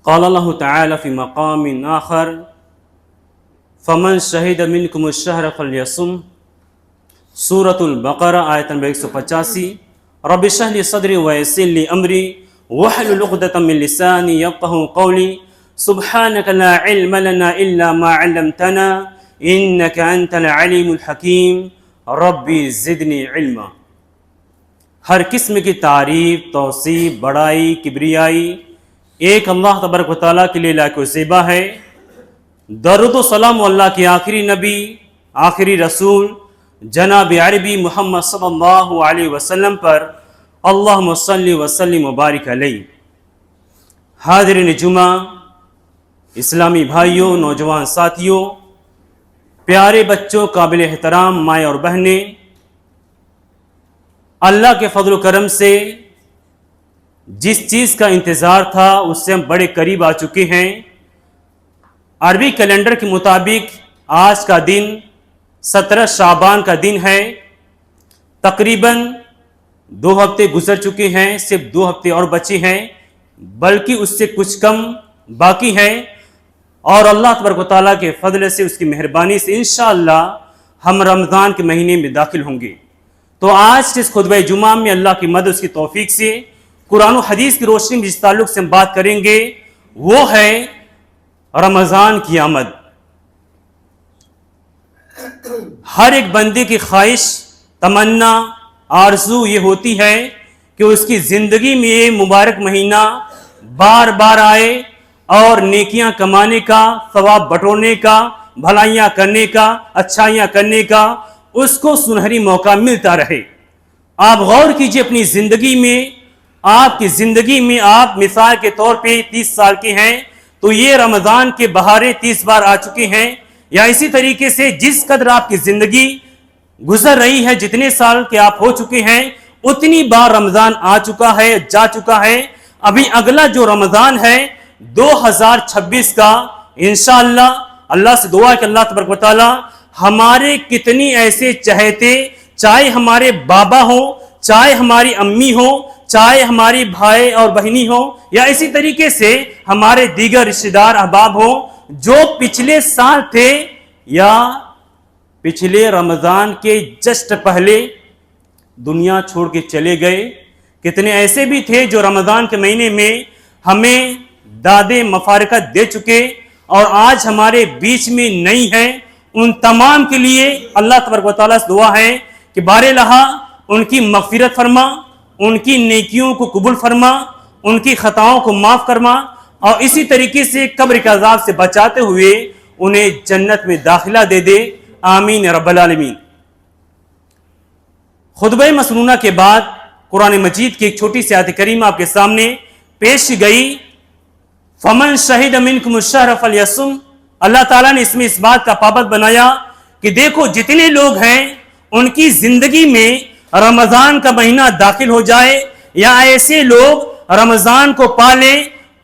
قال اللہ تعالی فی مقام آخر فمن شہد منکم الشہر فلیصم، سورۃ البقرہ آیت نمبر 185۔ رب اشرح لی صدری ویسر لی امری واحلل عقدۃ من لسانی یفقہوا قولی سبحانک لا علم لنا الا ما علمتنا انک انت العلیم الحکیم ربی زدنی علما۔ ہر قسم کی تعریف، توصیف، بڑائی، کبریائی ایک اللہ تبارک و تعالیٰ کے لیے لائق و زیبا ہے۔ درود و سلام اللہ کے آخری نبی، آخری رسول جناب عربی محمد صلی اللہ علیہ وسلم پر اللہم صلی وسلم وبارک علیہ۔ حاضرین جمعہ، اسلامی بھائیوں، نوجوان ساتھیوں، پیارے بچوں، قابل احترام مائیں اور بہنیں، اللہ کے فضل و کرم سے جس چیز کا انتظار تھا اس سے ہم بڑے قریب آ چکے ہیں۔ عربی کیلنڈر کے مطابق آج کا دن 17 شعبان کا دن ہے۔ تقریباً 2 ہفتے گزر چکے ہیں، صرف 2 ہفتے اور بچے ہیں، بلکہ اس سے کچھ کم باقی ہیں، اور اللہ تبارک و تعالیٰ کے فضل سے، اس کی مہربانی سے انشاءاللہ ہم رمضان کے مہینے میں داخل ہوں گے۔ تو آج کے اس خطبہ جمعہ میں اللہ کی مدد، اس کی توفیق سے قرآن و حدیث کی روشنی میں جس تعلق سے ہم بات کریں گے وہ ہے رمضان کی آمد۔ ہر ایک بندے کی خواہش، تمنا، آرزو یہ ہوتی ہے کہ اس کی زندگی میں یہ مبارک مہینہ بار بار آئے اور نیکیاں کمانے کا، ثواب بٹورنے کا، بھلائیاں کرنے کا، اچھائیاں کرنے کا اس کو سنہری موقع ملتا رہے۔ آپ غور کیجئے اپنی زندگی میں، آپ کی زندگی میں آپ مثال کے طور پہ 30 سال کے ہیں تو یہ رمضان کے بہاریں 30 بار آ چکے ہیں، یا اسی طریقے سے جس قدر آپ کی زندگی گزر رہی ہے، جتنے سال کے آپ ہو چکے ہیں اتنی بار رمضان آ چکا ہے، جا چکا ہے۔ ابھی اگلا جو رمضان ہے 2026 کا، انشاءاللہ اللہ سے دعا ہے کہ اللہ تبارک و تعالی ہمارے کتنی ایسے چہیتے، چاہے ہمارے بابا ہوں، چاہے ہماری امی ہوں، چاہے ہماری بھائی اور بہنی ہوں، یا اسی طریقے سے ہمارے دیگر رشتہ دار احباب ہوں جو پچھلے سال تھے یا پچھلے رمضان کے جسٹ پہلے دنیا چھوڑ کے چلے گئے۔ کتنے ایسے بھی تھے جو رمضان کے مہینے میں ہمیں داد مفارقت دے چکے اور آج ہمارے بیچ میں نہیں ہیں۔ ان تمام کے لیے اللہ تبارک و تعالیٰ سے دعا ہے کہ بار الہا ان کی مغفرت فرما، ان کی نیکیوں کو قبول فرما، ان کی خطاؤں کو معاف فرما، اور اسی طریقے سے قبر کے عذاب سے بچاتے ہوئے انہیں جنت میں داخلہ دے دے، آمین رب العالمین۔ خطبہ مسنونہ کے بعد قرآن مجید کی ایک چھوٹی سی آیت کریمہ آپ کے سامنے پیش گئی، فمن شہد منکم الشہر فلیصم۔ اللہ تعالیٰ نے اس میں اس بات کا پابند بنایا کہ دیکھو جتنے لوگ ہیں ان کی زندگی میں رمضان کا مہینہ داخل ہو جائے یا ایسے لوگ رمضان کو پالیں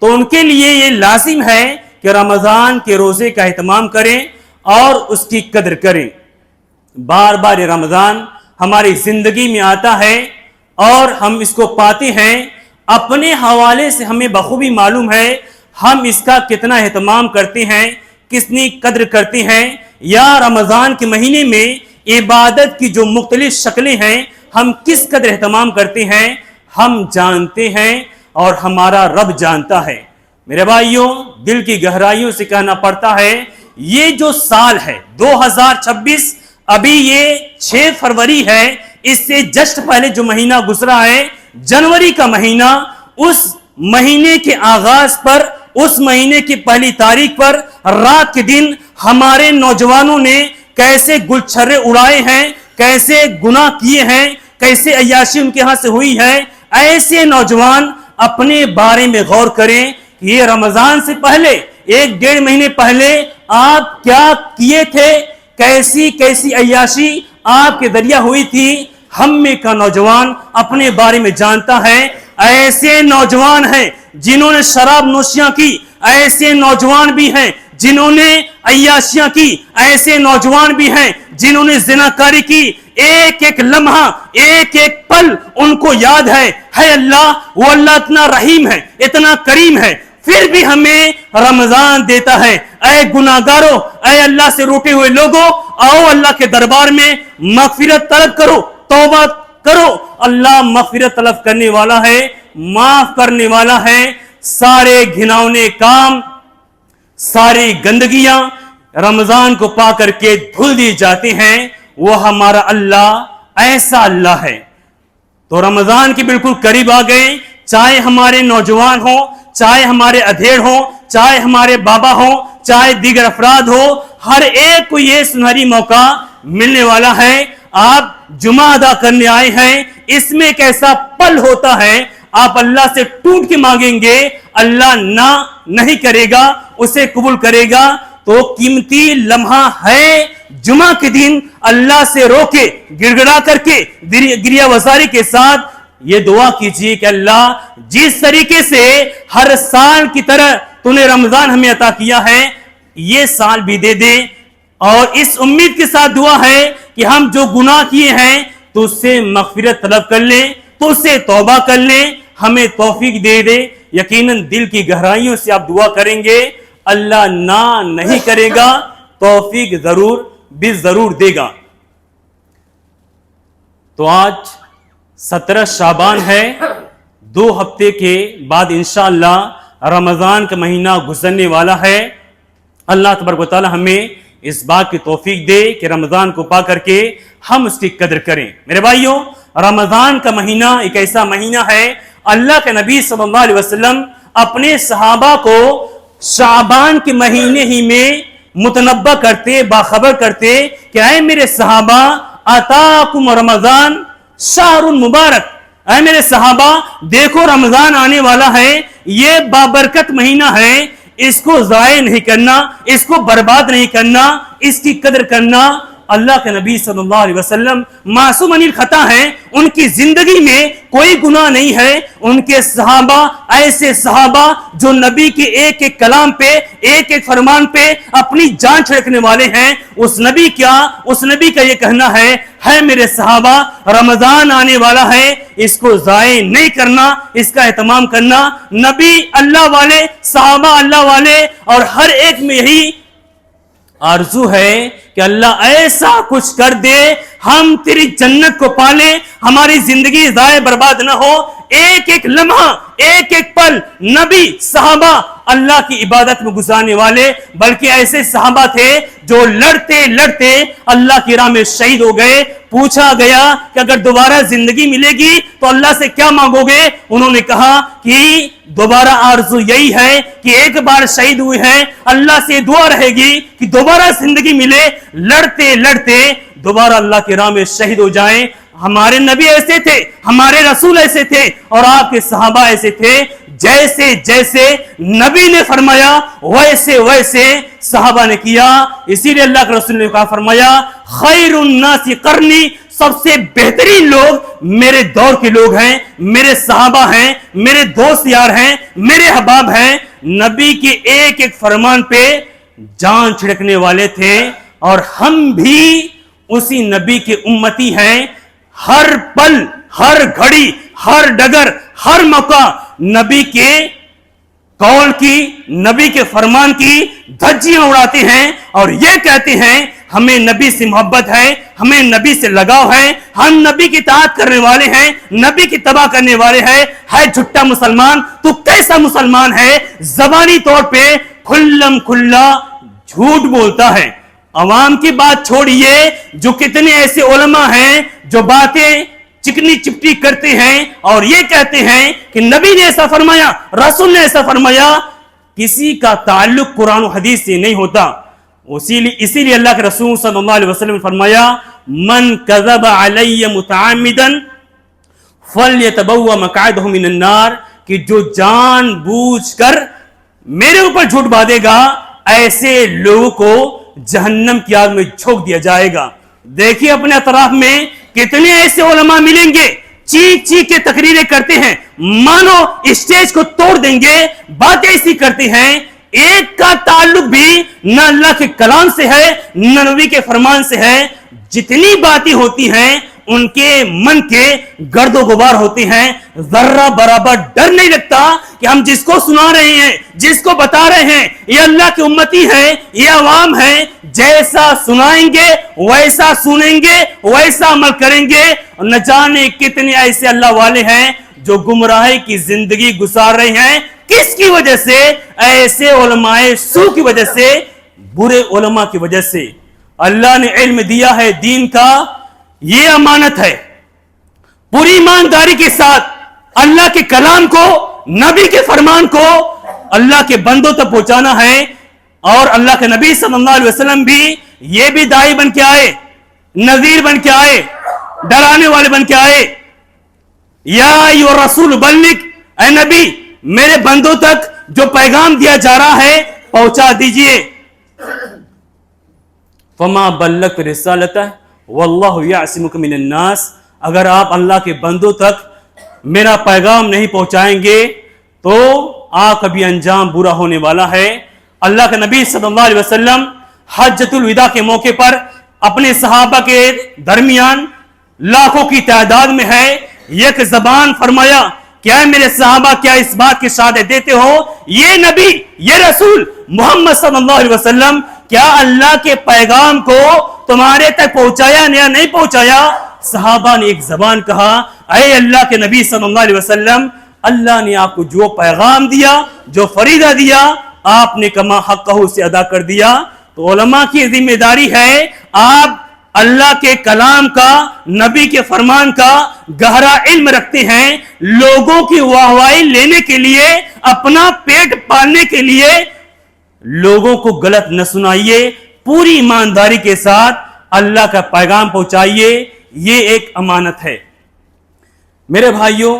تو ان کے لیے یہ لازم ہے کہ رمضان کے روزے کا اہتمام کریں اور اس کی قدر کریں۔ بار بار یہ رمضان ہماری زندگی میں آتا ہے اور ہم اس کو پاتے ہیں، اپنے حوالے سے ہمیں بخوبی معلوم ہے ہم اس کا کتنا اہتمام کرتے ہیں، کتنی قدر کرتے ہیں، یا رمضان کے مہینے میں عبادت کی جو مختلف شکلیں ہیں ہم کس قدر اہتمام کرتے ہیں، ہم جانتے ہیں اور ہمارا رب جانتا ہے۔ میرے بھائیوں، دل کی گہرائیوں سے کہنا پڑتا ہے یہ جو سال ہے 2026، ابھی یہ 6 فروری ہے، اس سے جسٹ پہلے جو مہینہ گزرا ہے جنوری کا مہینہ، اس مہینے کے آغاز پر، اس مہینے کی پہلی تاریخ پر رات کے دن ہمارے نوجوانوں نے کیسے گلچھرے اڑائے ہیں، کیسے گناہ کیے ہیں، کیسے عیاشی ان کے ہاں سے ہوئی ہے۔ ایسے نوجوان اپنے بارے میں غور کریں کہ یہ رمضان سے پہلے 1-1.5 مہینے پہلے آپ کیا کیے تھے، کیسی کیسی عیاشی آپ کے ذریعہ ہوئی تھی۔ ہم میں کا نوجوان اپنے بارے میں جانتا ہے۔ ایسے نوجوان ہیں جنہوں نے شراب نوشیاں کی، ایسے نوجوان بھی ہیں جنہوں نے عیاشیاں کی، ایسے نوجوان بھی ہیں جنہوں نے زناکاری کی۔ ایک ایک لمحہ، ایک ایک پل ان کو یاد ہے اللہ، وہ اللہ اتنا رحیم ہے، اتنا کریم ہے۔ پھر بھی ہمیں رمضان دیتا ہے۔ اے گناہگاروں، اے اللہ سے روٹے ہوئے لوگوں، آؤ اللہ کے دربار میں مغفرت طلب کرو، توبہ کرو۔ اللہ مغفرت طلب کرنے والا ہے، معاف کرنے والا ہے۔ سارے گھناؤنے کام، ساری گندگیاں رمضان کو پا کر کے دھل دی جاتی ہیں۔ وہ ہمارا اللہ ایسا اللہ ہے۔ تو رمضان کے بالکل قریب آ گئے، چاہے ہمارے نوجوان ہوں، چاہے ہمارے ادھیڑ ہوں، چاہے ہمارے بابا ہوں، چاہے دیگر افراد ہو، ہر ایک کو یہ سنہری موقع ملنے والا ہے۔ آپ جمعہ ادا کرنے آئے ہیں، اس میں ایک ایسا پل ہوتا ہے، آپ اللہ سے ٹوٹ کے مانگیں گے، اللہ نہ نہیں کرے گا، اسے قبول کرے گا۔ تو قیمتی لمحہ ہے جمعہ کے دن اللہ سے رو کے، گڑ گڑا کر کے، گریہ وزاری کے ساتھ یہ دعا کیجیے کہ اللہ جس طریقے سے ہر سال کی طرح تو نے رمضان ہمیں عطا کیا ہے، یہ سال بھی دے دے۔ اور اس امید کے ساتھ دعا ہے کہ ہم جو گناہ کیے ہیں تو اس سے مغفرت طلب کر لیں، تو اس سے توبہ کر لیں، ہمیں توفیق دے دے۔ یقیناً دل کی گہرائیوں سے آپ دعا کریں گے، اللہ نہ نہیں کرے گا، توفیق ضرور بھی ضرور دے گا۔ تو آج 17 شعبان ہے، 2 ہفتے کے بعد انشاءاللہ رمضان کا مہینہ گزرنے والا ہے۔ اللہ تبارک و تعالی ہمیں اس بات کی توفیق دے کہ رمضان کو پا کر کے ہم اس کی قدر کریں۔ میرے بھائیوں، رمضان کا مہینہ ایک ایسا مہینہ ہے، اللہ کے نبی صلی اللہ علیہ وسلم اپنے صحابہ کو شعبان کے مہینے ہی میں متنبہ کرتے، باخبر کرتے کہ اے میرے صحابہ، اتاکم رمضان شہر مبارک، اے میرے صحابہ دیکھو رمضان آنے والا ہے، یہ بابرکت مہینہ ہے، اس کو ضائع نہیں کرنا، اس کو برباد نہیں کرنا، اس کی قدر کرنا۔ اللہ کے نبی صلی اللہ علیہ وسلم معصوم عن الخطا ہیں، ان کی زندگی میں کوئی گناہ نہیں ہے۔ ان کے صحابہ ایسے صحابہ جو نبی کے ایک ایک کلام پہ، ایک ایک فرمان پہ اپنی جان چھڑکنے والے ہیں۔ اس نبی کا یہ کہنا ہے میرے صحابہ رمضان آنے والا ہے، اس کو ضائع نہیں کرنا، اس کا اہتمام کرنا۔ نبی اللہ والے، صحابہ اللہ والے، اور ہر ایک میں یہی آرزو ہے کہ اللہ ایسا کچھ کر دے ہم تیری جنت کو پالیں، ہماری زندگی ضائع برباد نہ ہو۔ ایک ایک لمحہ، ایک ایک پل نبی، صحابہ اللہ کی عبادت میں گزارنے والے، بلکہ ایسے صحابہ تھے جو لڑتے لڑتے اللہ کی راہ میں شہید ہو گئے۔ پوچھا گیا کہ اگر دوبارہ زندگی ملے گی تو اللہ سے کیا مانگو گے؟ انہوں نے کہا کہ دوبارہ آرزو یہی ہے کہ ایک بار شہید ہوئے ہیں، اللہ سے دعا رہے گی کہ دوبارہ زندگی ملے، لڑتے لڑتے دوبارہ اللہ کی راہ میں شہید ہو جائیں۔ ہمارے نبی ایسے تھے، ہمارے رسول ایسے تھے، اور آپ کے صحابہ ایسے تھے، جیسے جیسے نبی نے فرمایا ویسے ویسے صحابہ نے کیا۔ اسی لیے اللہ کے رسول نے کہا، فرمایا خیر الناس قرنی، سب سے بہترین لوگ میرے دور کے لوگ ہیں، میرے صحابہ ہیں، میرے دوست یار ہیں، میرے احباب ہیں۔ نبی کے ایک ایک فرمان پہ جان چھڑکنے والے تھے، اور ہم بھی اسی نبی کے امتی ہیں۔ ہر پل، ہر گھڑی، ہر ڈگر، ہر موقع نبی کے قول کی، نبی کے فرمان کی دھجیاں اڑاتے ہیں، اور یہ کہتے ہیں ہمیں نبی سے محبت ہے، ہمیں نبی سے لگاؤ ہے، ہم نبی کی اطاعت کرنے والے ہیں، نبی کی تباہ کرنے والے ہیں۔ ہے جھٹا مسلمان، تو کیسا مسلمان ہے؟ زبانی طور پہ کھلم کھلا جھوٹ بولتا ہے۔ عوام کی بات چھوڑیے، جو کتنے ایسے علماء ہیں جو باتیں چکنی چپٹی کرتے ہیں اور یہ کہتے ہیں کہ نبی نے ایسا فرمایا، رسول نے ایسا فرمایا۔ کسی کا تعلق قرآن و حدیث سے نہیں ہوتا۔ اسی لیے اللہ کے رسول صلی اللہ علیہ وسلم نے فرمایا، من کذب علی متعمدا فلیتبوأ مقعدہ من النار، کہ جو جان بوجھ کر میرے اوپر جھوٹ باندھے گا، ایسے لوگوں کو جہنم کی آگ میں جھونک دیا جائے گا۔ دیکھیے اپنے اطراف میں کتنے ایسے علماء ملیں گے، چیخ چیخ کے تقریریں کرتے ہیں، مانو اسٹیج کو توڑ دیں گے، باتیں ایسی کرتے ہیں، ایک کا تعلق بھی نہ اللہ کے کلام سے ہے، نہ نبی کے فرمان سے ہے۔ جتنی باتیں ہوتی ہیں ان کے من کے گرد و غبار ہوتے ہیں. ذرہ برابر ڈر نہیں لگتا کہ ہم جس کو سنا رہے ہیں, جس کو بتا رہے ہیں, یہ اللہ کی امتی ہے, یہ عوام ہے, جیسا سنائیں گے ویسا سنیں گے, ویسا عمل کریں گے. نہ جانے کتنے ایسے اللہ والے ہیں جو گمراہی کی زندگی گزار رہے ہیں. کس کی وجہ سے؟ ایسے علماء سو کی وجہ سے, برے علماء کی وجہ سے. اللہ نے علم دیا ہے دین کا, یہ امانت ہے. پوری ایمانداری کے ساتھ اللہ کے کلام کو, نبی کے فرمان کو اللہ کے بندوں تک پہنچانا ہے. اور اللہ کے نبی صلی اللہ علیہ وسلم بھی یہ بھی داعی بن کے آئے, نذیر بن کے آئے, ڈرانے والے بن کے آئے. یا ایھا رسول بلغ, اے نبی میرے بندوں تک جو پیغام دیا جا رہا ہے پہنچا دیجئے. فما بلغت رسالتہ واللہ یعصمک من الناس. اگر آپ اللہ کے بندوں تک میرا پیغام نہیں پہنچائیں گے تو آپ کا بھی انجام برا ہونے والا ہے. اللہ کے نبی صلی اللہ علیہ وسلم حجۃ الوداع کے موقع پر اپنے صحابہ کے درمیان لاکھوں کی تعداد میں ہے, ایک زبان فرمایا, کیا میرے صحابہ کیا اس بات کی شہادت دیتے ہو یہ نبی, یہ رسول محمد صلی اللہ علیہ وسلم کیا اللہ کے پیغام کو تمہارے تک پہنچایا یا نہیں پہنچایا؟ صحابہ نے ایک زبان کہا, اے اللہ کے نبی صلی اللہ علیہ وسلم, اللہ نے آپ کو جو پیغام دیا, جو فریضہ دیا, آپ نے کما حقہ اسے ادا کر دیا. تو علماء کی ذمہ داری ہے آپ اللہ کے کلام کا, نبی کے فرمان کا گہرا علم رکھتے ہیں, لوگوں کی واہوائی لینے کے لیے, اپنا پیٹ پالنے کے لیے لوگوں کو غلط نہ سنائیے, پوری ایمانداری کے ساتھ اللہ کا پیغام پہنچائیے. یہ ایک امانت ہے. میرے بھائیوں,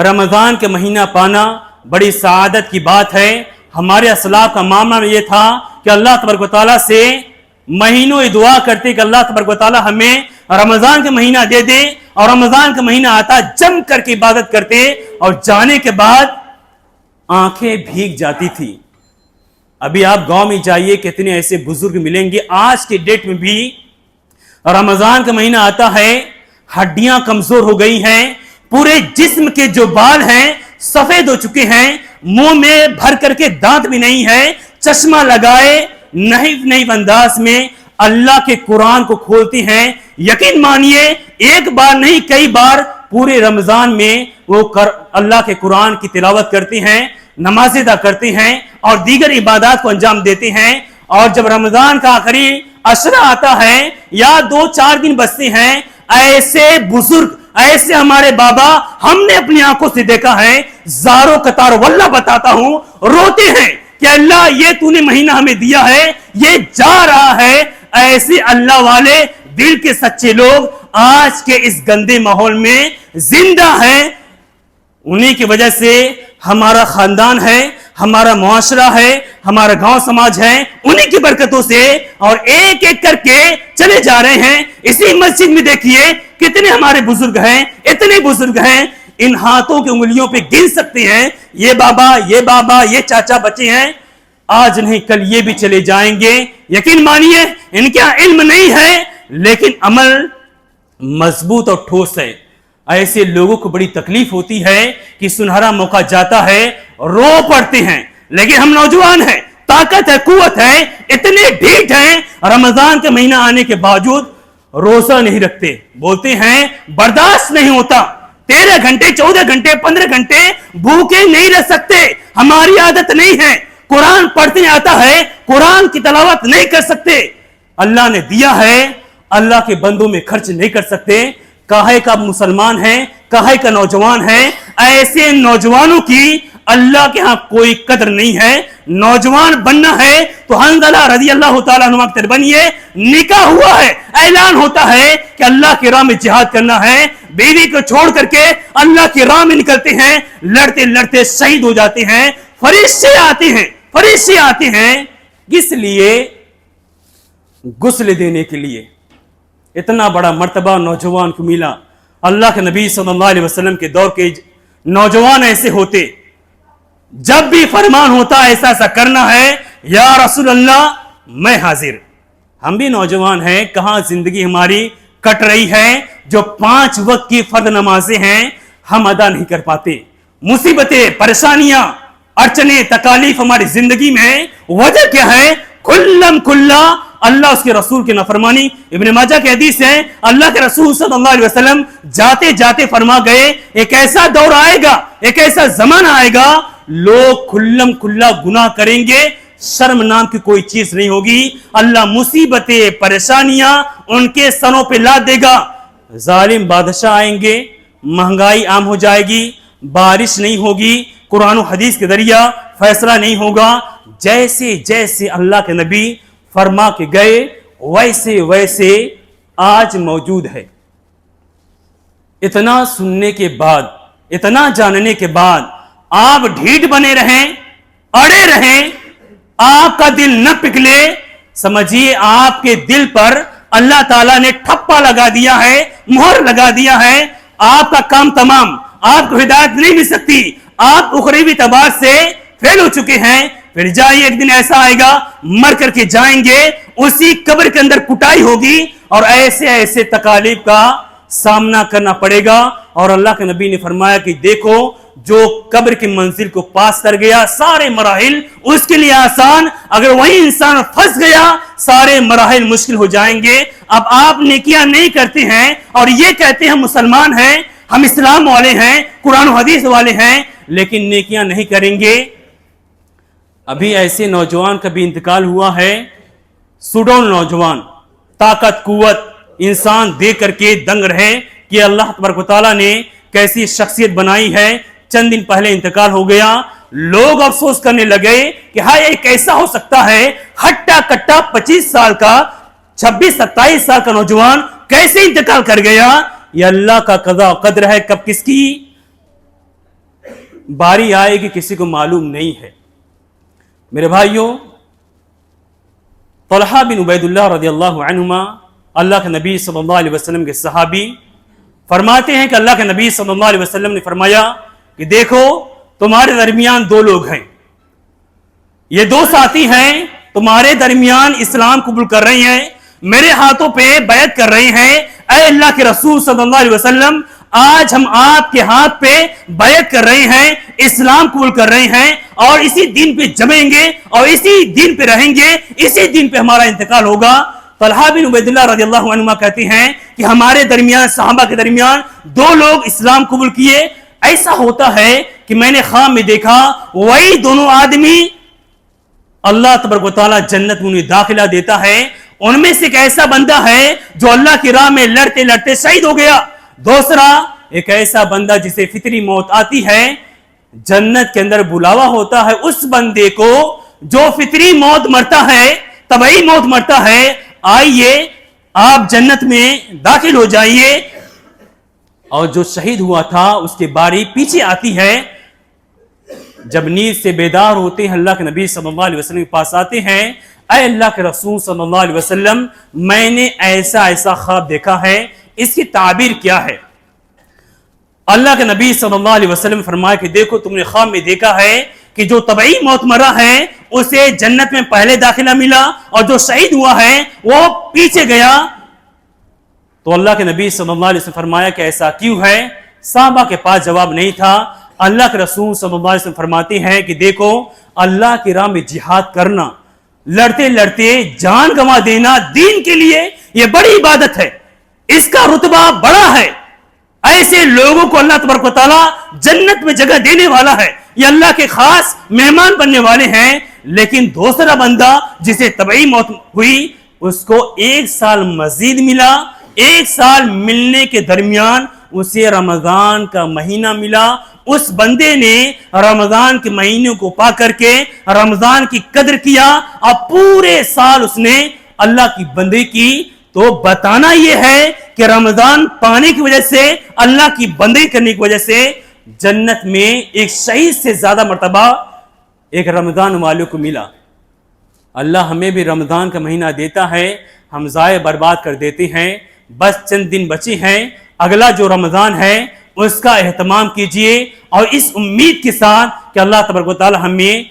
رمضان کے مہینہ پانا بڑی سعادت کی بات ہے. ہمارے اسلاف کا معاملہ یہ تھا کہ اللہ تبارک و تعالیٰ سے مہینوں دعا کرتے کہ اللہ تبارک و تعالیٰ ہمیں رمضان کا مہینہ دے دے, اور رمضان کا مہینہ آتا جم کر کے عبادت کرتے, اور جانے کے بعد آنکھیں بھیگ جاتی تھی. ابھی آپ گاؤں میں جائیے, کتنے ایسے بزرگ ملیں گے آج کے ڈیٹ میں بھی رمضان کا مہینہ آتا ہے, ہڈیاں کمزور ہو گئی ہیں, پورے جسم کے جو بال ہیں سفید ہو چکے ہیں, منہ میں بھر کر کے دانت بھی نہیں ہے, چشمہ لگائے نہیں انداز میں اللہ کے قرآن کو کھولتے ہیں. یقین مانیے ایک بار نہیں کئی بار پورے رمضان میں وہ اللہ کے قرآن کی تلاوت کرتے ہیں, نماز ادا کرتے ہیں اور دیگر عبادات کو انجام دیتے ہیں. اور جب رمضان کا آخری عشرہ آتا ہے یا 2-4 دن بچتے ہیں, ایسے بزرگ, ایسے ہمارے بابا ہم نے اپنی آنکھوں سے دیکھا ہے, زاروں قطار واللہ بتاتا ہوں, روتے ہیں کہ اللہ یہ تو نے مہینہ ہمیں دیا ہے, یہ جا رہا ہے. ایسے اللہ والے دل کے سچے لوگ آج کے اس گندے ماحول میں زندہ ہیں. انہی کی وجہ سے ہمارا خاندان ہے, ہمارا معاشرہ ہے, ہمارا گاؤں سماج ہے, انہی کی برکتوں سے اور ایک ایک کر کے چلے جا رہے ہیں. اسی مسجد میں دیکھیے کتنے ہمارے بزرگ ہیں, اتنے بزرگ ہیں, ان ہاتھوں کی انگلیوں پہ گن سکتے ہیں. یہ بابا یہ چاچا بچے ہیں, آج نہیں کل یہ بھی چلے جائیں گے. یقین مانیے ان کا علم نہیں ہے لیکن عمل مضبوط اور ٹھوس ہے. ایسے لوگوں کو بڑی تکلیف ہوتی ہے کہ سنہرا موقع جاتا ہے, رو پڑتے ہیں. لیکن ہم نوجوان ہیں, طاقت ہے, قوت ہے, اتنے ڈھیٹ ہیں, رمضان کے مہینہ آنے کے باوجود روزہ نہیں رکھتے. بولتے ہیں برداشت نہیں ہوتا, 13 گھنٹے 14 گھنٹے 15 گھنٹے بھوکے نہیں رہ سکتے, ہماری عادت نہیں ہے. قرآن پڑھتے آتا ہے, قرآن کی تلاوت نہیں کر سکتے. اللہ نے دیا ہے, اللہ کے بندوں میں خرچ نہیں کر سکتے. کاہے کا مسلمان ہے, کاہے کا نوجوان ہے. ایسے نوجوانوں کی اللہ کے ہاں کوئی قدر نہیں ہے. نوجوان بننا ہے تو حنظلہ رضی اللہ تعالیٰ عنہ کی طرح بنیے. نکاح ہوا ہے, اعلان ہوتا ہے کہ اللہ کی راہ میں جہاد کرنا ہے, بیوی کو چھوڑ کر کے اللہ کی راہ میں نکلتے ہیں, لڑتے لڑتے شہید ہو جاتے ہیں. فرشتے آتے ہیں اس لیے غسل دینے کے لیے. اتنا بڑا مرتبہ نوجوان کو ملا. اللہ کے نبی صلی اللہ علیہ وسلم کے دور کے نوجوان ایسے ہوتے, جب بھی فرمان ہوتا ایسا کرنا ہے, یا رسول اللہ میں حاضر. ہم بھی نوجوان ہیں, کہاں زندگی ہماری کٹ رہی ہے, جو 5 وقت کی فرض نمازیں ہیں ہم ادا نہیں کر پاتے. مصیبتیں، پریشانیاں، اڑچنے، تکالیف ہماری زندگی میں وجہ کیا ہے؟ کھلا اللہ اس کے رسول کی نافرمانی. ابن ماجہ کی حدیث ہے اللہ کے رسول صلی اللہ علیہ وسلم جاتے جاتے فرما گئے ایک ایسا دور آئے گا، ایک ایسا زمانہ آئے گا لوگ کھلا گناہ کریں گے، شرم نام کی کوئی چیز نہیں ہوگی. اللہ مصیبتیں، پریشانیاں ان کے سروں پہ لاد دے گا. ظالم بادشاہ آئیں گے، مہنگائی عام ہو جائے گی، بارش نہیں ہوگی، قرآن و حدیث کے ذریعہ فیصلہ نہیں ہوگا. جیسے جیسے اللہ کے نبی فرما کے گئے ویسے ویسے آج موجود ہے. اتنا سننے کے بعد، اتنا جاننے کے بعد آپ ڈھیٹ بنے رہیں، اڑے رہیں، آپ کا دل نہ پگھلے، سمجھیے آپ کے دل پر اللہ تعالیٰ نے ٹھپا لگا دیا ہے، مہر لگا دیا ہے. آپ کا کام تمام، آپ کو ہدایت نہیں مل سکتی، آپ اخروی اعتبار سے فیل ہو چکے ہیں. پھر جائیے، ایک دن ایسا آئے گا مر کر کے جائیں گے، اسی قبر کے اندر کٹائی ہوگی اور ایسے ایسے تکالیف کا سامنا کرنا پڑے گا. اور اللہ کے نبی نے فرمایا کہ دیکھو جو قبر کی منزل کو پاس کر گیا سارے مراحل اس کے لیے آسان، اگر وہی انسان پھنس گیا سارے مراحل مشکل ہو جائیں گے. اب آپ نیکیاں نہیں کرتے ہیں اور یہ کہتے ہیں ہم مسلمان ہیں، ہم اسلام والے ہیں، قرآن و حدیث والے ہیں، لیکن نیکیاں نہیں کریں گے. ابھی ایسے نوجوان کا بھی انتقال ہوا ہے، سوڈون نوجوان، طاقت قوت انسان دیکھ کر کے دنگ رہے کہ اللہ تبارک و تعالیٰ نے کیسی شخصیت بنائی ہے. چند دن پہلے انتقال ہو گیا. لوگ افسوس کرنے لگے کہ ہاں یہ کیسا ہو سکتا ہے، ہٹا کٹا 25 سال کا، 26-27 سال کا نوجوان کیسے انتقال کر گیا؟ یہ اللہ کا قضا و قدر ہے، کب کس کی باری آئے گی کسی کو معلوم نہیں ہے. میرے بھائیوں، طلحہ بن عبید اللہ رضی اللہ عنہما اللہ کے نبی صلی اللہ علیہ وسلم کے صحابی فرماتے ہیں کہ اللہ کے نبی صلی اللہ علیہ وسلم نے فرمایا کہ دیکھو تمہارے درمیان 2 لوگ ہیں، یہ 2 ساتھی ہیں، تمہارے درمیان اسلام قبول کر رہے ہیں، میرے ہاتھوں پہ بیعت کر رہے ہیں. اے اللہ کے رسول صلی اللہ علیہ وسلم، آج ہم آپ کے ہاتھ پہ بیعت کر رہے ہیں، اسلام قبول کر رہے ہیں اور اسی دین پہ جمیں گے اور اسی دین پہ رہیں گے، اسی دین پہ ہمارا انتقال ہوگا. طلحہ بن عبید اللہ رضی اللہ عنہ کہتے ہیں کہ ہمارے درمیان، صحابہ کے درمیان 2 لوگ اسلام قبول کیے. ایسا ہوتا ہے کہ میں نے خواب میں دیکھا وہی دونوں آدمی اللہ تبارک و تعالیٰ جنت میں انہیں داخلہ دیتا ہے. ان میں سے ایک ایسا بندہ ہے جو اللہ کی راہ میں لڑتے لڑتے شہید ہو گیا. دوسرا ایک ایسا بندہ جسے فطری موت آتی ہے، جنت کے اندر بلاوا ہوتا ہے اس بندے کو جو فطری موت مرتا ہے، طبعی موت مرتا ہے، آئیے آپ جنت میں داخل ہو جائیے. اور جو شہید ہوا تھا اس کے باری پیچھے آتی ہے. جب نیند سے بیدار ہوتے ہیں اللہ کے نبی صلی اللہ علیہ وسلم کے پاس آتے ہیں، اے اللہ کے رسول صلی اللہ علیہ وسلم، میں نے ایسا ایسا خواب دیکھا ہے، اس کی تعبیر کیا ہے؟ اللہ کے نبی صلی اللہ علیہ وسلم فرمایا کہ دیکھو تم نے خواب میں دیکھا ہے کہ جو طبعی موت مرا ہے اسے جنت میں پہلے داخلہ ملا اور جو شہید ہوا ہے وہ پیچھے گیا. تو اللہ کے نبی صلی اللہ علیہ وسلم فرمایا کہ ایسا کیوں ہے؟ صحابہ کے پاس جواب نہیں تھا. اللہ کے رسول صلی اللہ علیہ وسلم فرماتے ہیں کہ دیکھو اللہ کی راہ میں جہاد کرنا، لڑتے لڑتے جان گنوا دینا دین کے لیے، یہ بڑی عبادت ہے، اس کا رتبہ بڑا ہے. ایسے لوگوں کو اللہ تبارک و تعالیٰ جنت میں جگہ دینے والا ہے، یہ اللہ کے خاص مہمان بننے والے ہیں. لیکن دوسرا بندہ جسے طبعی موت ہوئی اس کو 1 سال مزید ملا. 1 سال ملنے کے درمیان اسے رمضان کا مہینہ ملا. اس بندے نے رمضان کے مہینے کو پا کر کے رمضان کی قدر کیا اور پورے سال اس نے اللہ کی بندگی کی. تو بتانا یہ ہے کہ رمضان پانے کی وجہ سے، اللہ کی بندگی کرنے کی وجہ سے جنت میں ایک شہید سے زیادہ مرتبہ ایک رمضان والوں کو ملا. اللہ ہمیں بھی رمضان کا مہینہ دیتا ہے، ہم ضائع برباد کر دیتے ہیں. بس چند دن بچے ہیں، اگلا جو رمضان ہے اس کا اہتمام کیجئے اور اس امید کے ساتھ کہ اللہ تبارک و تعالی ہمیں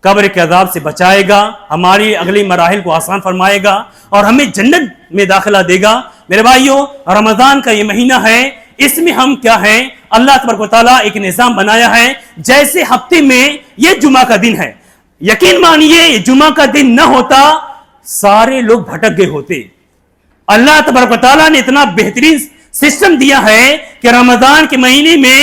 قبر کے عذاب سے بچائے گا، ہماری اگلی مراحل کو آسان فرمائے گا اور ہمیں جنت میں داخلہ دے گا. میرے بھائیوں رمضان کا یہ مہینہ ہے، اس میں ہم کیا ہے اللہ تبارک و تعالیٰ ایک نظام بنایا ہے، جیسے ہفتے میں یہ جمعہ کا دن ہے، یقین مانیے یہ جمعہ کا دن نہ ہوتا سارے لوگ بھٹک گئے ہوتے۔ اللہ تبارک و تعالیٰ نے اتنا بہترین سسٹم دیا ہے کہ رمضان کے مہینے میں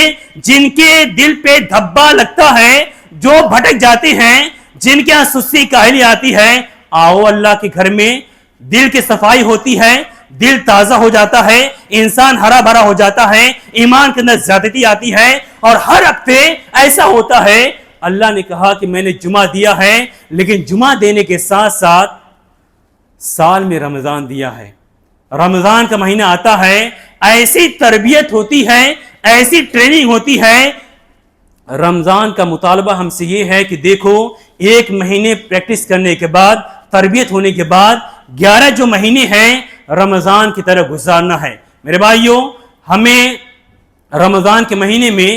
جن کے دل پہ دھبا لگتا ہے، جو بھٹک جاتے ہیں، جن کے یہاں سستی کاہلی آتی ہے، آؤ اللہ کے گھر میں دل کی صفائی ہوتی ہے، دل تازہ ہو جاتا ہے، انسان ہرا بھرا ہو جاتا ہے، ایمان کے اندر زیادتی آتی ہے، اور ہر ہفتے ایسا ہوتا ہے۔ اللہ نے کہا کہ میں نے جمعہ دیا ہے، لیکن جمعہ دینے کے ساتھ ساتھ سال میں رمضان دیا ہے۔ رمضان کا مہینہ آتا ہے، ایسی تربیت ہوتی ہے، ایسی ٹریننگ ہوتی ہے۔ رمضان کا مطالبہ ہم سے یہ ہے کہ دیکھو ایک مہینے پریکٹس کرنے کے بعد، تربیت ہونے کے بعد 11 جو مہینے ہیں رمضان کی طرح گزارنا ہے۔ میرے بھائیوں ہمیں رمضان کے مہینے میں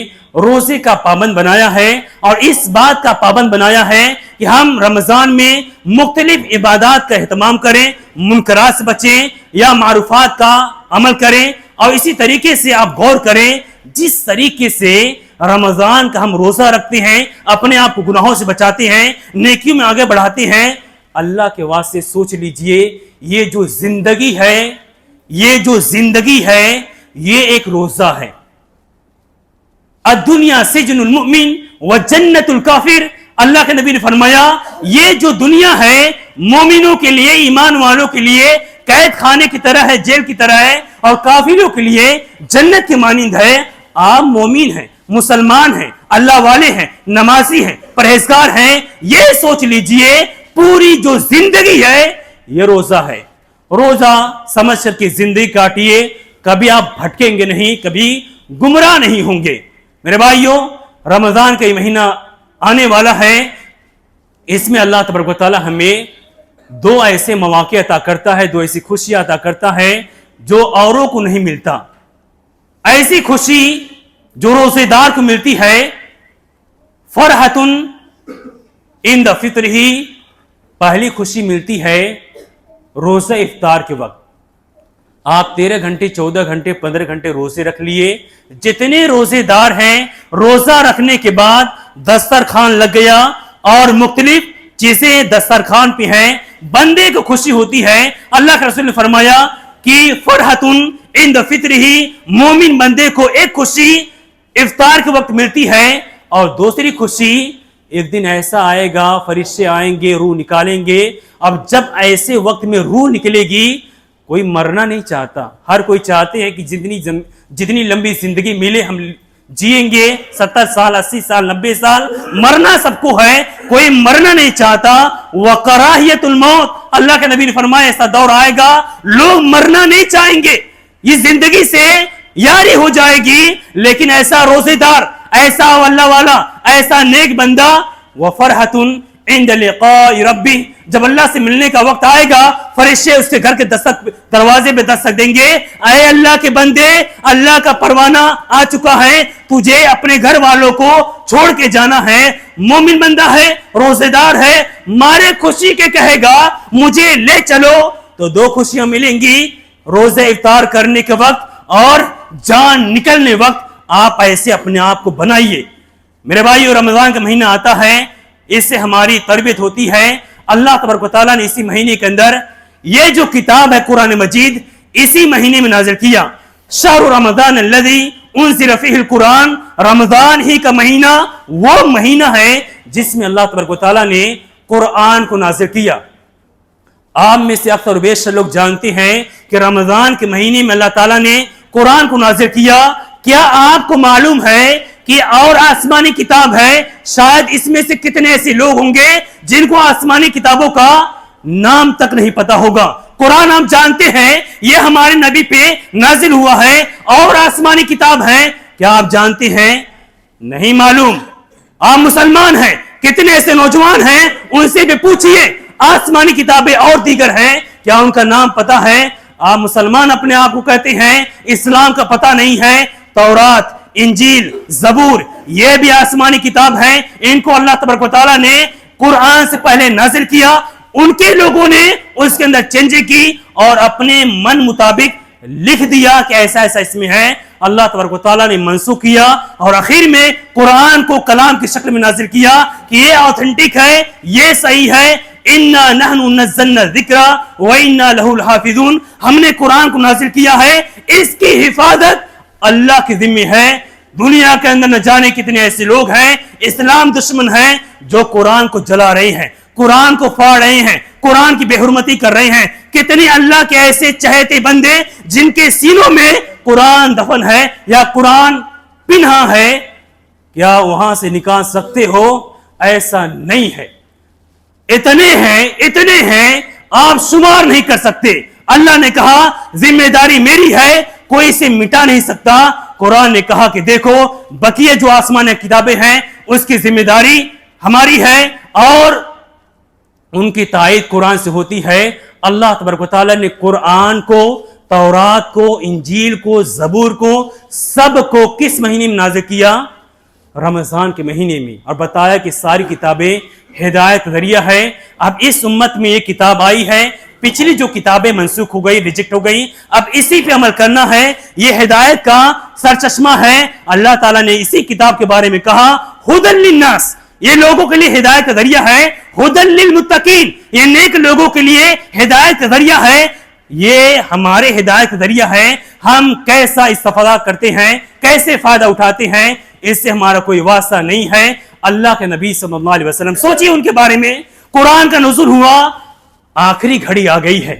روزے کا پابند بنایا ہے، اور اس بات کا پابند بنایا ہے کہ ہم رمضان میں مختلف عبادات کا اہتمام کریں، منکرات سے بچیں یا معروفات کا عمل کریں، اور اسی طریقے سے آپ غور کریں جس طریقے سے رمضان کا ہم روزہ رکھتے ہیں، اپنے آپ کو گناہوں سے بچاتے ہیں، نیکیوں میں آگے بڑھاتے ہیں۔ اللہ کے واسطے سوچ لیجئے یہ جو زندگی ہے یہ ایک روزہ ہے۔ الدنیا سجن المؤمن و جنت الکافر، اللہ کے نبی نے فرمایا یہ جو دنیا ہے مومنوں کے لیے، ایمان والوں کے لیے قید خانے کی طرح ہے، جیل کی طرح ہے، اور کافروں کے لیے جنت کے مانند ہے۔ آپ مومن ہیں، مسلمان ہیں، اللہ والے ہیں، نمازی ہیں، پرہیزگار ہیں، یہ سوچ لیجئے پوری جو زندگی ہے یہ روزہ ہے۔ روزہ سمجھ کر کے زندگی کاٹیے، کبھی آپ بھٹکیں گے نہیں، کبھی گمراہ نہیں ہوں گے۔ میرے بھائیوں رمضان کا یہ مہینہ آنے والا ہے، اس میں اللہ تبارک و تعالیٰ ہمیں دو ایسے مواقع عطا کرتا ہے، دو ایسی خوشیاں عطا کرتا ہے جو اوروں کو نہیں ملتا۔ ایسی خوشی جو روزے دار کو ملتی ہے، فرحۃ عند فطرہ، پہلی خوشی ملتی ہے روزہ افطار کے وقت۔ آپ 13 گھنٹے 14 گھنٹے 15 گھنٹے روزے رکھ لیے، جتنے روزے دار ہیں روزہ رکھنے کے بعد دسترخوان لگ گیا اور مختلف چیزیں دسترخوان پہ ہیں، بندے کو خوشی ہوتی ہے۔ اللہ کے رسول نے فرمایا کہ فرحۃ عند فطرہ، مومن بندے کو ایک خوشی افطار کے وقت ملتی ہے، اور دوسری خوشی ایک دن ایسا آئے گا فرشتے آئیں گے روح نکالیں گے۔ اب جب ایسے وقت میں روح نکلے گی، کوئی مرنا نہیں چاہتا، ہر کوئی چاہتے ہیں کہ جتنی لمبی زندگی ملے ہم جیئیں گے، 70 سال 80 سال 90 سال، مرنا سب کو ہے، کوئی مرنا نہیں چاہتا۔ وَكَرَاهِيَةُ الْمَوْتِ، اللہ کے نبی نے فرمایا ایسا دور آئے گا لوگ مرنا نہیں چاہیں گے، یہ زندگی سے یاری ہو جائے گی، لیکن ایسا روزے دار، ایسا اللہ والا، ایسا نیک بندہ، وَفَرْحَةٌ عند لقاء ربی، جب اللہ سے ملنے کا وقت آئے گا فرشتے اس کے گھر کے دروازے پہ دستک دیں گے، اے اللہ کے بندے اللہ کا پروانہ آ چکا ہے، تجھے اپنے گھر والوں کو چھوڑ کے جانا ہے۔ مومن بندہ ہے، روزے دار ہے، مارے خوشی کے کہے گا مجھے لے چلو، تو دو خوشیاں ملیں گی، روزے افطار کرنے کے وقت اور جان نکلنے وقت۔ آپ ایسے اپنے آپ کو بنائیے۔ میرے بھائیو رمضان کا مہینہ آتا ہے، اس سے ہماری تربیت ہوتی ہے۔ اللہ تبارک و تعالیٰ نے اسی مہینے کے اندر یہ جو کتاب ہے قرآن مجید اسی مہینے میں نازل کیا۔ شہر رمضان الذی انزل فیہ القرآن، رمضان ہی کا مہینہ وہ مہینہ ہے جس میں اللہ تبارک و تعالیٰ نے قرآن کو نازل کیا۔ آپ میں سے اکثر و بیشتر لوگ جانتے ہیں کہ رمضان کے مہینے میں اللہ تعالیٰ نے قرآن کو نازل کیا۔ کیا آپ کو معلوم ہے کہ اور آسمانی کتاب ہے؟ شاید اس میں سے کتنے ایسے لوگ ہوں گے جن کو آسمانی کتابوں کا نام تک نہیں پتا ہوگا۔ قرآن آپ جانتے ہیں یہ ہمارے نبی پہ نازل ہوا ہے، اور آسمانی کتاب ہے، کیا آپ جانتے ہیں؟ نہیں معلوم۔ آپ مسلمان ہیں، کتنے ایسے نوجوان ہیں ان سے بھی پوچھئے آسمانی کتابیں اور دیگر ہیں، کیا ان کا نام پتا ہے؟ آپ مسلمان اپنے آپ کو کہتے ہیں، اسلام کا پتہ نہیں ہے۔ تورات، انجیل، زبور یہ بھی آسمانی کتاب ہیں، ان کو اللہ تبارک و تعالیٰ نے قرآن سے پہلے نازل کیا، ان کے لوگوں نے اس کے اندر چینجیں کی اور اپنے من مطابق لکھ دیا کہ ایسا ایسا اس میں ہے, اللہ تبارک و تعالیٰ نے منسوخ کیا اور آخر میں قرآن کو کلام کی شکل میں نازل کیا کہ یہ آتھنٹک ہے, یہ صحیح ہے. اِنَّا نَحْنُ نَزَّلْنَا الذِّكْرَ وَإِنَّا لَهُ لَحَافِظُونَ, ہم نے قرآن کو نازل کیا ہے, اس کی حفاظت اللہ کے ذمہ ہے. دنیا کے اندر نہ جانے کتنے ایسے لوگ ہیں, اسلام دشمن ہیں, جو قرآن کو جلا رہے ہیں, قرآن کو پھاڑ رہے ہیں, قرآن کی بے حرمتی کر رہے ہیں. کتنے اللہ کے ایسے چہتے بندے جن کے سینوں میں قرآن دفن ہے یا قرآن پنہا ہے, کیا وہاں سے نکال سکتے ہو؟ ایسا نہیں ہے. اتنے ہیں آپ شمار نہیں کر سکتے. اللہ نے کہا ذمہ داری میری ہے, کوئی اسے مٹا نہیں سکتا. قرآن نے کہا کہ دیکھو بقیہ جو آسمانی کتابیں ہیں اس کی ذمہ داری ہماری ہے اور ان کی تائید قرآن سے ہوتی ہے. اللہ تبارک و تعالیٰ نے قرآن کو, تورات کو, انجیل کو, زبور کو, سب کو کس مہینے میں نازل کیا؟ رمضان کے مہینے میں, اور بتایا کہ ساری کتابیں ہدایت ذریعہ ہے. اب اس امت میں یہ کتاب آئی ہے, پچھلی جو کتابیں منسوخ ہو گئی, ریجیکٹ ہو گئی, اب اسی پہ عمل کرنا ہے. یہ ہدایت کا سرچشمہ ہے. اللہ تعالیٰ نے اسی کتاب کے بارے میں کہا ہدی للناس, یہ لوگوں کے لیے ہدایت کا ذریعہ ہے. ہدی للمتقین, یہ نیک لوگوں کے لیے ہدایت کا ذریعہ ہے. یہ ہمارے ہدایت کا ذریعہ ہے. ہم کیسا استفادہ کرتے ہیں, کیسے فائدہ اٹھاتے ہیں, اس سے ہمارا کوئی واسطہ نہیں ہے. اللہ کے نبی صلی اللہ علیہ وسلم, سوچئے ان کے بارے میں. قرآن کا نزول ہوا, آخری گھڑی آ گئی ہے,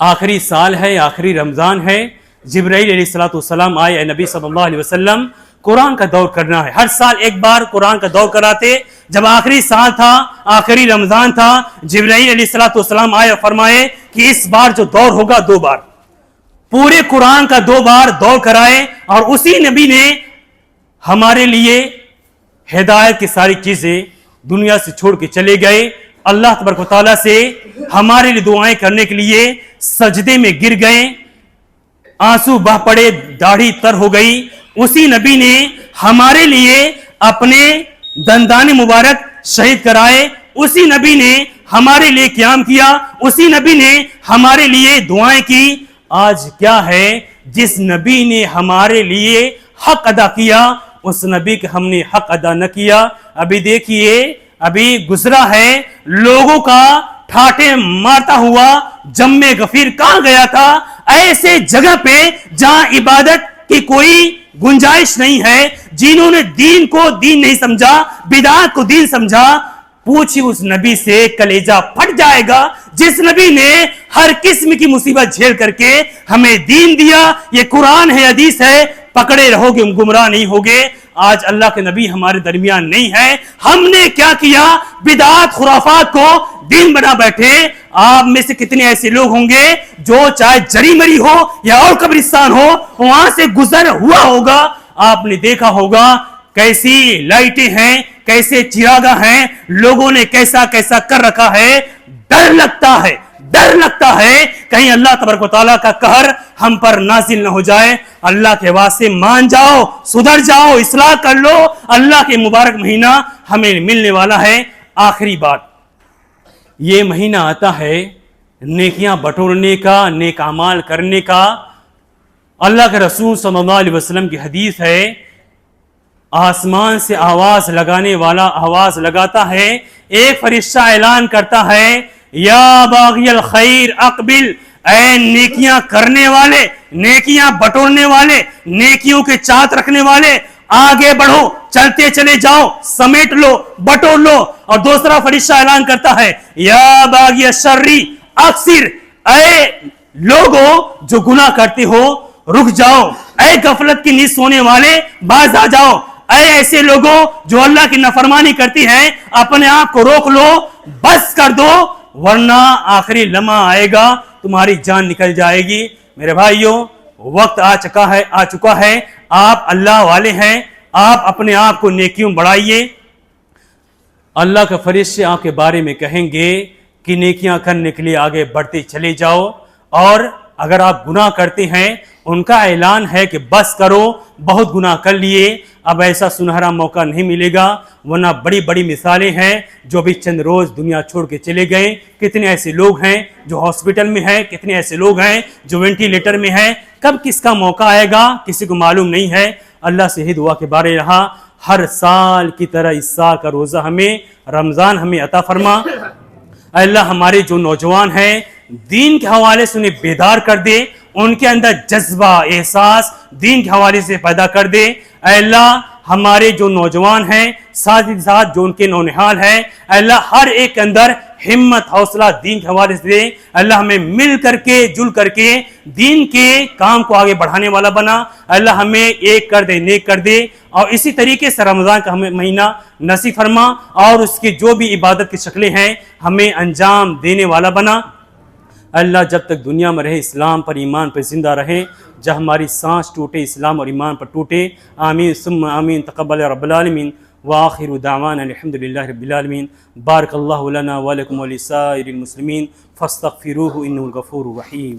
آخری سال ہے, آخری رمضان ہے. جبرائیل علیہ السلام آئے, اے نبی صلی اللہ علیہ وسلم قرآن کا دور کرنا ہے. ہر سال ایک بار قرآن کا دور کراتے. جب آخری سال تھا, آخری رمضان تھا, جبرائیل علیہ السلام آئے اور فرمائے کہ اس بار جو دور ہوگا 2 بار, پورے قرآن کا 2 بار دور کرائے. اور اسی نبی نے ہمارے لیے ہدایت کی ساری چیزیں دنیا سے چھوڑ کے چلے گئے. اللہ تبارک و تعالیٰ سے ہمارے لیے دعائیں کرنے کے لیے سجدے میں گر گئے, آنسو بہ پڑے, داڑھی تر ہو گئی. اسی نبی نے ہمارے لیے اپنے دندان مبارک شہید کرائے. اسی نبی نے ہمارے لیے قیام کیا. اسی نبی نے ہمارے لیے دعائیں کی. آج کیا ہے, جس نبی نے ہمارے لیے حق ادا کیا, اس نبی کے ہم نے حق ادا نہ کیا. ابھی دیکھیے, ابھی گزرا ہے, لوگوں کا ٹھاٹے مارتا ہوا جم غفیر کہاں گیا تھا؟ ایسے جگہ پہ جہاں عبادت کی کوئی گنجائش نہیں ہے, جنہوں نے دین کو دین نہیں سمجھا, بدعات کو دین سمجھا. پوچھی اس نبی سے, کلیجہ پھٹ جائے گا. جس نبی نے ہر قسم کی مصیبت جھیل کر کے ہمیں دین دیا, یہ قرآن ہے, حدیث ہے, پکڑے رہو گے, گمراہ نہیں ہوگے. آج اللہ کے نبی ہمارے درمیان نہیں ہے. ہم نے کیا کیا؟ بدعات خرافات کو دین بنا بیٹھے. آپ میں سے کتنے ایسے لوگ ہوں گے جو چاہے جری مری ہو یا اور قبرستان ہو, وہاں سے گزر ہوا ہوگا, آپ نے دیکھا ہوگا کیسی لائٹیں ہیں, کیسے چراغاں ہیں, لوگوں نے کیسا کیسا کر رکھا ہے. ڈر لگتا ہے کہیں اللہ تبارک و تعالیٰ کا قہر ہم پر نازل نہ ہو جائے. اللہ کے واسطے مان جاؤ, سدھر جاؤ, اصلاح کر لو. اللہ کے مبارک مہینہ ہمیں ملنے والا ہے. آخری بات, یہ مہینہ آتا ہے نیکیاں بٹورنے کا, نیک اعمال کرنے کا. اللہ کے رسول صلی اللہ علیہ وسلم کی حدیث ہے, آسمان سے آواز لگانے والا آواز لگاتا ہے, ایک فرشتہ اعلان کرتا ہے, یا باغی الخیر اقبل, اے نیکیاں کرنے والے, نیکیاں بٹورنے والے, نیکیوں کے چاہت رکھنے والے, آگے بڑھو, چلتے چلے جاؤ, سمیٹ لو, بٹور لو. اور دوسرا فرشتہ اعلان کرتا ہے, یا باغی الشری اکثر, اے لوگوں جو گناہ کرتے ہو رک جاؤ, اے غفلت کی نیند سونے والے باز آ جاؤ, اے ایسے لوگوں جو اللہ کی نافرمانی کرتی ہیں اپنے آپ کو روک لو, بس کر دو, ورنہ آخری لمحہ آئے گا تمہاری جان نکل جائے گی. میرے بھائیوں, وقت آ چکا ہے. آپ اللہ والے ہیں, آپ اپنے آپ کو نیکیوں بڑھائیے. اللہ کے فرشتے آپ کے بارے میں کہیں گے کہ نیکیاں کرنے کے لیے آگے بڑھتے چلے جاؤ, اور اگر آپ گناہ کرتے ہیں ان کا اعلان ہے کہ بس کرو، بہت گناہ کر لیے، اب ایسا سنہرا موقع نہیں ملے گا، ورنہ بڑی بڑی مثالیں ہیں جو بھی چند روز دنیا چھوڑ کے چلے گئے. کتنے ایسے لوگ ہیں جو ہاسپٹل میں ہیں، کتنے ایسے لوگ ہیں جو وینٹیلیٹر میں ہیں. کب کس کا موقع آئے گا کسی کو معلوم نہیں ہے. اللہ سے ہی دعا کے بارے رہا ہر سال کی طرح اس سال کا روزہ ہمیں، رمضان ہمیں عطا فرما. اے اللہ ہمارے جو نوجوان ہیں دین کے حوالے سے انہیں بیدار کر دے، ان کے اندر جذبہ احساس دین کے حوالے سے پیدا کر دے. اے اللہ ہمارے جو نوجوان ہیں ساتھ ہی ساتھ جو ان کے نونہال ہیں، اے اللہ ہر ایک کے اندر ہمت حوصلہ دین کے حوالے سے دے. اللہ ہمیں مل کر کے جل کر کے دین کے کام کو آگے بڑھانے والا بنا. اللہ ہمیں ایک کر دے، نیک کر دے، اور اسی طریقے سے رمضان کا ہمیں مہینہ نصیب فرما اور اس کی جو بھی عبادت کی شکلیں ہیں ہمیں انجام دینے والا بنا. اللہ جب تک دنیا میں رہے اسلام پر ایمان پر زندہ رہے، جب ہماری سانس ٹوٹے اسلام اور ایمان پر ٹوٹے. آمین ثم آمین. تقبل رب العالمین وآخر دعوانا الحمد للہ رب العالمین. بارک اللہ لنا ولکم ولسائر المسلمین فاستغفروہ انہ الغفور الرحیم.